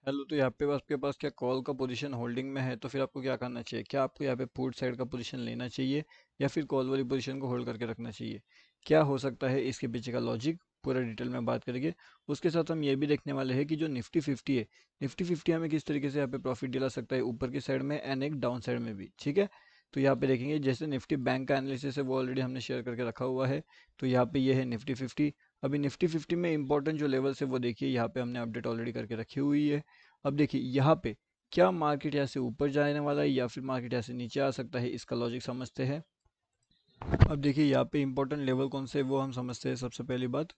Hello. तो यहाँ पे आपके पास क्या कॉल का पोजीशन होल्डिंग में है, तो फिर आपको क्या करना चाहिए? क्या आपको यहाँ पे पुट साइड का पोजीशन लेना चाहिए या फिर कॉल वाली पोजीशन को होल्ड करके रखना चाहिए? क्या हो सकता है इसके पीछे का लॉजिक, पूरा डिटेल में बात करेंगे। उसके साथ हम ये भी देखने वाले हैं कि जो निफ्टी फिफ्टी है, निफ्टी फिफ्टी हमें किस तरीके से यहाँ पे प्रॉफिट दिला सकता है, ऊपर की साइड में एंड एक डाउन साइड में भी। ठीक है, तो यहाँ पे देखेंगे जैसे निफ्टी बैंक का एनालिसिस है वो ऑलरेडी हमने शेयर करके रखा हुआ है। तो यहाँ पे ये है निफ्टी फिफ्टी। अभी निफ्टी फिफ्टी में इंपॉर्टेंट जो लेवल्स है वो देखिए, यहाँ पे हमने अपडेट ऑलरेडी करके रखी हुई है। अब देखिए यहाँ पे क्या मार्केट यहाँ से ऊपर जाने वाला है या फिर मार्केट यहाँ से नीचे आ सकता है, इसका लॉजिक समझते हैं। अब देखिए यहाँ पे इंपॉर्टेंट लेवल कौन से है वो हम समझते हैं सबसे पहली बात।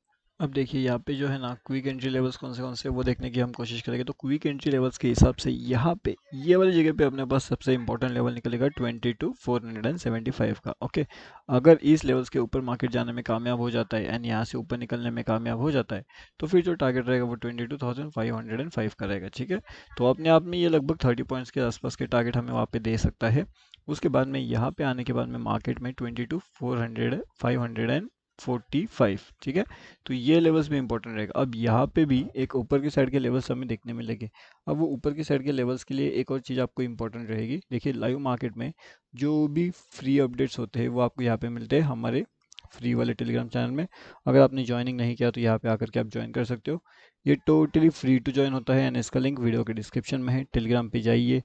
अब देखिए यहाँ पे जो है ना क्विक एंट्री लेवल्स कौन से वो देखने की हम कोशिश करेंगे। तो क्विक एंट्री लेवल्स के हिसाब से यहाँ पे ये वाली जगह पे अपने पास सबसे इंपॉर्टेंट लेवल निकलेगा 22,475 का। ओके, अगर इस लेवल्स के ऊपर मार्केट जाने में कामयाब हो जाता है एंड यहाँ से ऊपर निकलने में कामयाब हो जाता है, तो फिर जो टारगेट रहेगा वो 22,505 का रहेगा। ठीक है, तो अपने आप में ये लगभग 30 पॉइंट्स के आसपास के टारगेट हमें वहाँ पे दे सकता है। उसके बाद में यहाँ पे आने के बाद में मार्केट में 22,400 545। ठीक है, तो ये लेवल्स भी इंपॉर्टेंट रहेगा। अब यहाँ पे भी एक ऊपर की साइड के लेवल्स हमें देखने मिलेंगे। अब वो ऊपर की साइड के लेवल्स के लिए एक और चीज़ आपको इंपॉर्टेंट रहेगी। देखिए लाइव मार्केट में जो भी फ्री अपडेट्स होते हैं वो आपको यहाँ पे मिलते हैं हमारे फ्री वाले टेलीग्राम चैनल में। अगर आपने ज्वाइनिंग नहीं किया तो यहाँ पे आकर के आप ज्वाइन कर सकते हो। ये टोटली फ्री टू ज्वाइन होता है एंड इसका लिंक वीडियो के डिस्क्रिप्शन में है। टेलीग्राम पे जाइए,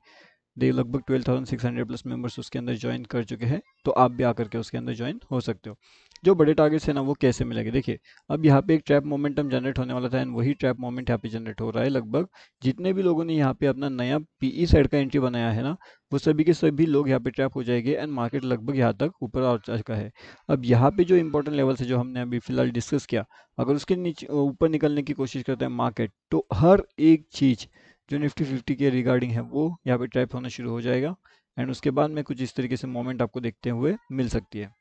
दे लगभग 12,600 प्लस मेंबर्स उसके अंदर ज्वाइन कर चुके हैं, तो आप भी आकर के उसके अंदर ज्वाइन हो सकते हो। जो बड़े टारगेट्स है ना वो कैसे मिलेंगे, देखिए अब यहाँ पे एक ट्रैप मोमेंटम जनरेट होने वाला था एंड वही ट्रैप मोमेंट यहाँ पे जनरेट हो रहा है। लगभग जितने भी लोगों ने यहाँ पे अपना नया पीई साइड का एंट्री बनाया है ना, वो सभी के सभी लोग यहाँ पे ट्रैप हो जाएंगे एंड मार्केट लगभग यहाँ तक ऊपर आ चुका है। अब यहाँ पे जो इंपॉर्टेंट लेवल्स है जो हमने अभी फिलहाल डिस्कस किया, अगर उसके नीचे ऊपर निकलने की कोशिश करते हैं मार्केट, तो हर एक चीज़ जो निफ्टी फिफ्टी के रिगार्डिंग है वो यहाँ पे ट्रैप होना शुरू हो जाएगा एंड उसके बाद में कुछ इस तरीके से मोमेंट आपको देखते हुए मिल सकती है।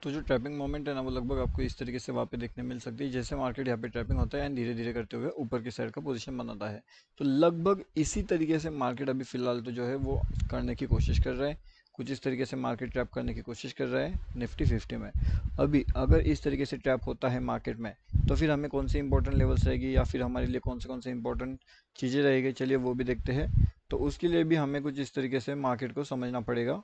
तो जो ट्रैपिंग मोमेंट है ना वो लगभग आपको इस तरीके से वहाँ पे देखने मिल सकती है, जैसे मार्केट यहाँ पे ट्रैपिंग होता है एंड धीरे धीरे करते हुए ऊपर की साइड का पोजीशन बनाता है। तो लगभग इसी तरीके से मार्केट अभी फिलहाल तो जो है वो करने की कोशिश कर रहा है। कुछ इस तरीके से मार्केट ट्रैप करने की कोशिश कर रहा है निफ्टी फिफ्टी में। अभी अगर इस तरीके से ट्रैप होता है मार्केट में, तो फिर हमें कौन सी इंपॉर्टेंट लेवल्स रहेगी या फिर हमारे लिए कौन से इंपॉर्टेंट चीज़ें रहेगी, चलिए वो भी देखते हैं। तो उसके लिए भी हमें कुछ इस तरीके से मार्केट को समझना पड़ेगा।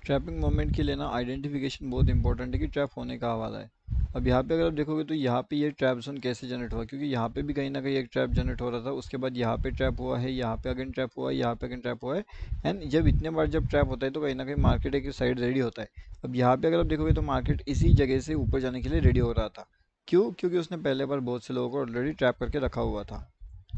ट्रैपिंग मोमेंट के लिए ना आइडेंटिफिकेशन बहुत इंपॉर्टेंट है कि ट्रैप होने का हवाला है। अब यहाँ पे अगर आप देखोगे तो यहाँ पे ये ट्रैप जोन कैसे जनरेट हुआ, क्योंकि यहाँ पे भी कहीं ना कहीं एक ट्रैप जनरेट हो रहा था, उसके बाद यहाँ पे ट्रैप हुआ है, यहाँ पे अगेन ट्रैप हुआ है, यहाँ पे अगेन ट्रैप हुआ है। एंड जब इतने बार जब ट्रैप होता है तो कहीं ना कहीं मार्केट एक साइड रेडी होता है। अब यहाँ पे अगर आप देखोगे तो मार्केट इसी जगह से ऊपर जाने के लिए रेडी हो रहा था। क्यों? क्योंकि उसने पहले बार बहुत से लोगों को ऑलरेडी ट्रैप करके रखा हुआ था।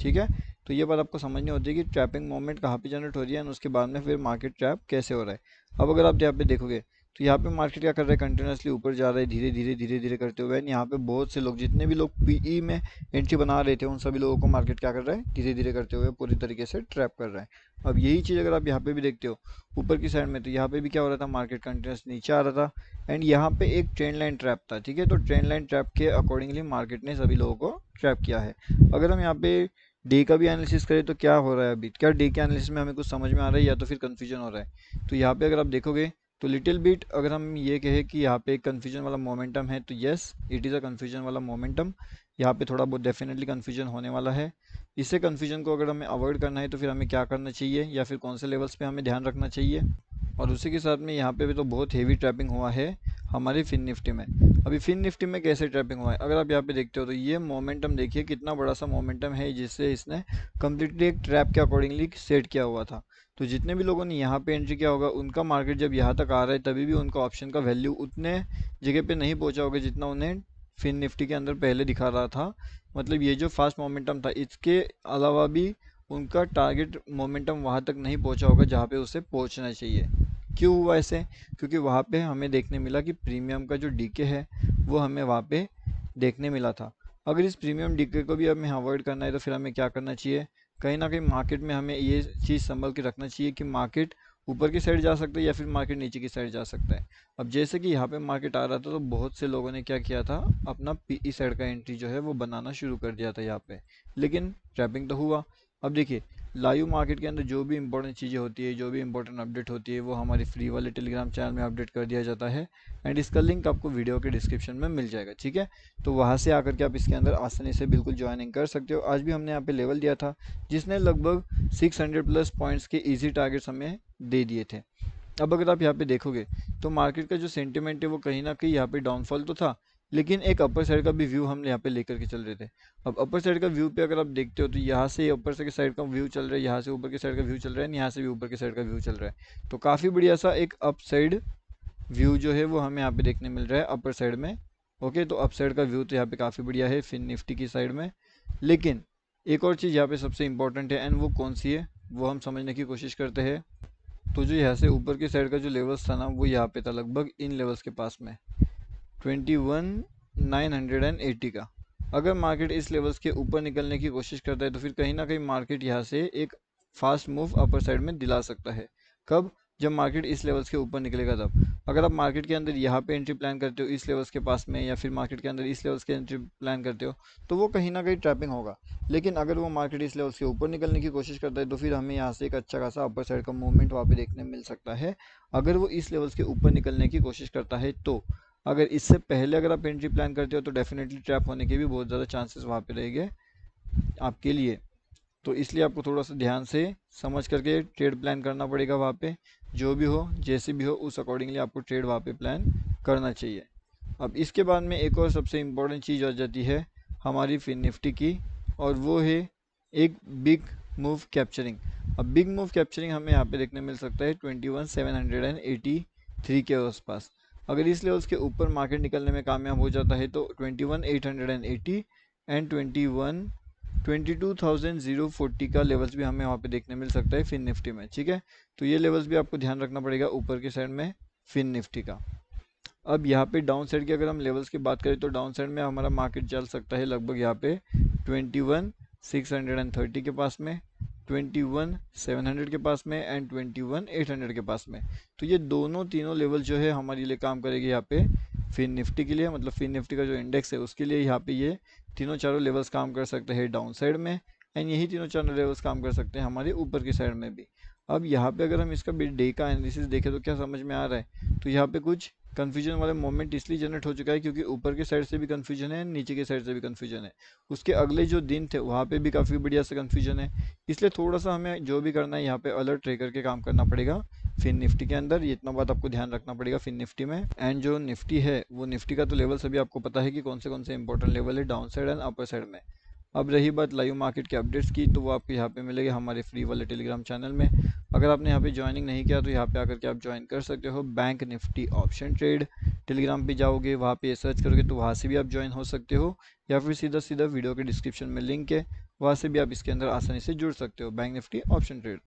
ठीक है, तो ये बात आपको समझनी होती है कि ट्रैपिंग मोमेंट कहाँ पे जनरेट हो रही है और उसके बाद में फिर मार्केट ट्रैप कैसे हो रहा है। अब अगर आप यहाँ पे देखोगे तो यहाँ पे मार्केट क्या कर रहा है, कंटिन्यूसली ऊपर जा रहा है धीरे धीरे करते हुए। यहाँ पे बहुत से लोग, जितने भी लोग पीई में एंट्री बना रहे थे, उन सभी लोगों को मार्केट क्या कर रहा है, धीरे धीरे करते हुए पूरी तरीके से ट्रैप कर रहा है। अब यही चीज़ अगर आप यहाँ पे भी देखते हो ऊपर की साइड में, तो यहाँ पे भी क्या हो रहा था, मार्केट कंटिन्यूस नीचे आ रहा था एंड यहाँ पे एक ट्रेंड लाइन ट्रैप था। ठीक है, तो ट्रेंड लाइन ट्रैप के अकॉर्डिंगली मार्केट ने सभी लोगों को ट्रैप किया है। अगर हम यहाँ पे डे का भी एनालिसिस करें तो क्या हो रहा है, अभी क्या डे के एनालिसिस में हमें कुछ समझ में आ रहा है या तो फिर कंफ्यूजन हो रहा है। तो यहाँ पे अगर आप देखोगे तो लिटिल बिट अगर हम ये कहें कि यहाँ पे एक कन्फ्यूजन वाला मोमेंटम है, तो yes it is a confusion वाला मोमेंटम। यहाँ पे थोड़ा बहुत डेफिनेटली कन्फ्यूजन होने वाला है। इससे कन्फ्यूजन को अगर हमें अवॉइड करना है तो फिर हमें क्या करना चाहिए या फिर कौन से लेवल्स पे हमें ध्यान रखना चाहिए। और उसी के साथ में यहाँ पे भी तो बहुत हेवी ट्रैपिंग हुआ है हमारी फिन निफ्टी में। अभी फिन निफ्टी में कैसे ट्रैपिंग हुआ है, अगर आप यहाँ पे देखते हो तो ये मोमेंटम देखिए कितना बड़ा सा मोमेंटम है, जिससे इसने कम्प्लीटली एक ट्रैप के अकॉर्डिंगली सेट किया हुआ था। तो जितने भी लोगों ने यहाँ पे एंट्री किया होगा उनका मार्केट जब यहाँ तक आ रहा है तभी भी उनका ऑप्शन का वैल्यू उतने जगह पे नहीं पहुंचा होगा जितना उन्हें फिन निफ्टी के अंदर पहले दिखा रहा था। मतलब ये जो फास्ट मोमेंटम था, इसके अलावा भी उनका टारगेट मोमेंटम वहाँ तक नहीं पहुंचा होगा जहाँ पे उसे पहुंचना चाहिए। क्यों हुआ ऐसे? क्योंकि वहाँ पे हमें देखने मिला कि प्रीमियम का जो डीके है वो हमें वहाँ पे देखने मिला था। अगर इस प्रीमियम डीके को भी हमें अवॉइड करना है तो फिर हमें क्या करना चाहिए, कहीं ना कहीं मार्केट में हमें ये चीज़ संभल के रखना चाहिए कि मार्केट ऊपर की साइड जा सकता है या फिर मार्केट नीचे की साइड जा सकता है। अब जैसे कि यहाँ पे मार्केट आ रहा था तो बहुत से लोगों ने क्या किया था, अपना पीई साइड का एंट्री जो है वो बनाना शुरू कर दिया था यहाँ पे, लेकिन ट्रैपिंग तो हुआ। अब देखिए लाइव मार्केट के अंदर जो भी इंपॉर्टेंट चीज़ें होती है, जो भी इंपॉर्टेंट अपडेट होती है, वो हमारी फ्री वाले टेलीग्राम चैनल में अपडेट कर दिया जाता है एंड इसका लिंक आपको वीडियो के डिस्क्रिप्शन में मिल जाएगा, ठीक है। तो वहाँ से आकर के आप इसके अंदर आसानी से बिल्कुल ज्वाइनिंग कर सकते हो। आज भी हमने यहाँ पे लेवल दिया था जिसने लगभग 600 प्लस पॉइंट्स के ईजी टारगेट्स हमें दे दिए थे। अब अगर आप यहाँ पे देखोगे तो मार्केट का जो सेंटिमेंट है वो कहीं ना कहीं यहाँ पे डाउनफॉल तो था, लेकिन एक अपर साइड का भी व्यू हम यहाँ पे लेकर के चल रहे थे। अब अपर साइड का व्यू पे अगर आप देखते हो तो यहाँ से ऊपर से साइड का व्यू चल रहा है, यहाँ से ऊपर की साइड का व्यू चल रहा है, यहाँ से भी ऊपर की साइड का व्यू चल रहा है। तो काफ़ी बढ़िया सा एक अप साइड व्यू जो है वो हमें यहाँ पे देखने मिल रहा है अपर साइड में। ओके, तो अप साइड का व्यू तो यहाँ पे काफ़ी बढ़िया है फिन निफ्टी की साइड में। लेकिन एक और चीज़ यहाँ पे सबसे इंपॉर्टेंट है एंड वो कौन सी है वो हम समझने की कोशिश करते हैं। तो जो यहाँ से ऊपर की साइड का जो लेवल्स था ना वो यहाँ पे था लगभग इन लेवल्स के पास में 21,980 का। अगर मार्केट इस लेवल्स के ऊपर निकलने की कोशिश करता है तो फिर कहीं ना कहीं मार्केट यहाँ से एक फास्ट मूव अपर साइड में दिला सकता है। कब? जब मार्केट इस लेवल्स के ऊपर निकलेगा तब। अगर आप मार्केट के अंदर यहाँ पे एंट्री प्लान करते हो इस लेवल्स के पास में, या फिर मार्केट के अंदर इस लेवल्स के एंट्री प्लान करते हो तो वो कहीं ना कहीं ट्रैपिंग होगा। लेकिन अगर वो मार्केट इस लेवल्स के ऊपर निकलने की कोशिश करता है तो फिर हमें यहाँ से एक अच्छा खासा अपर साइड का मूवमेंट वहाँ पे देखने मिल सकता है। अगर वो इस लेवल्स के ऊपर निकलने की कोशिश करता है तो अगर इससे पहले अगर आप एंट्री प्लान करते हो तो डेफिनेटली ट्रैप होने के भी बहुत ज़्यादा चांसेस वहाँ पे रहेंगे आपके लिए। तो इसलिए आपको थोड़ा सा ध्यान से समझ करके ट्रेड प्लान करना पड़ेगा वहाँ पे। जो भी हो जैसे भी हो उस अकॉर्डिंगली आपको ट्रेड वहाँ पे प्लान करना चाहिए। अब इसके बाद में एक और सबसे इम्पोर्टेंट चीज़ आ जाती है हमारी फिन निफ्टी की, और वो है एक बिग मूव कैप्चरिंग। अब बिग मूव कैप्चरिंग हमें यहाँ पे देखने मिल सकता है 21,783 के आसपास। अगर इस लेवल्स के ऊपर मार्केट निकलने में कामयाब हो जाता है तो 21,880 एंड 22,040 का लेवल्स भी हमें वहाँ पे देखने मिल सकता है फिन निफ्टी में, ठीक है। तो ये लेवल्स भी आपको ध्यान रखना पड़ेगा ऊपर की साइड में फिन निफ्टी का। अब यहाँ पे डाउन साइड की अगर हम लेवल्स की बात करें तो डाउन साइड में हमारा मार्केट चल सकता है लगभग यहाँ पे 21,630 के पास में, 21,700 के पास में एंड 21,800 के पास में। तो ये दोनों तीनों लेवल जो है हमारे लिए काम करेगी यहाँ पे फिन निफ्टी के लिए, मतलब फिन निफ्टी का जो इंडेक्स है उसके लिए यहाँ पे ये तीनों चारों लेवल्स काम कर सकते हैं डाउन साइड में, एंड यही तीनों चारों लेवल्स काम कर सकते हैं हमारे ऊपर की साइड में भी। अब यहाँ पे अगर हम इसका डे का एनालिसिस देखें तो क्या समझ में आ रहा है, तो यहाँ पे कुछ कन्फ्यूजन वाला मोमेंट इसलिए जनरेट हो चुका है क्योंकि ऊपर की साइड से भी कन्फ्यूजन है, नीचे की साइड से भी कन्फ्यूजन है। उसके अगले जो दिन थे वहाँ पे भी काफ़ी बढ़िया से कन्फ्यूजन है। इसलिए थोड़ा सा हमें जो भी करना है यहाँ पे अलर्ट रह करके काम करना पड़ेगा फिन निफ्टी के अंदर। ये इतना बात आपको ध्यान रखना पड़ेगा फिन निफ्टी में। एंड जो निफ्टी है वो निफ्टी का तो लेवल सभी आपको पता है कि कौन से इंपॉर्टेंट लेवल है down side and upper side में। अब रही बात लाइव मार्केट के अपडेट्स की, तो वो आपको यहाँ पे मिलेगा हमारे फ्री वाले टेलीग्राम चैनल में। अगर आपने यहाँ पे ज्वाइनिंग नहीं किया तो यहाँ पे आकर के आप ज्वाइन कर सकते हो। Bank Nifty option trade Telegram पे जाओगे, वहाँ पे सर्च करोगे तो वहाँ से भी आप ज्वाइन हो सकते हो, या फिर सीधा सीधा वीडियो के डिस्क्रिप्शन में लिंक है, वहाँ से भी आप इसके अंदर आसानी से जुड़ सकते हो। Bank Nifty option trade.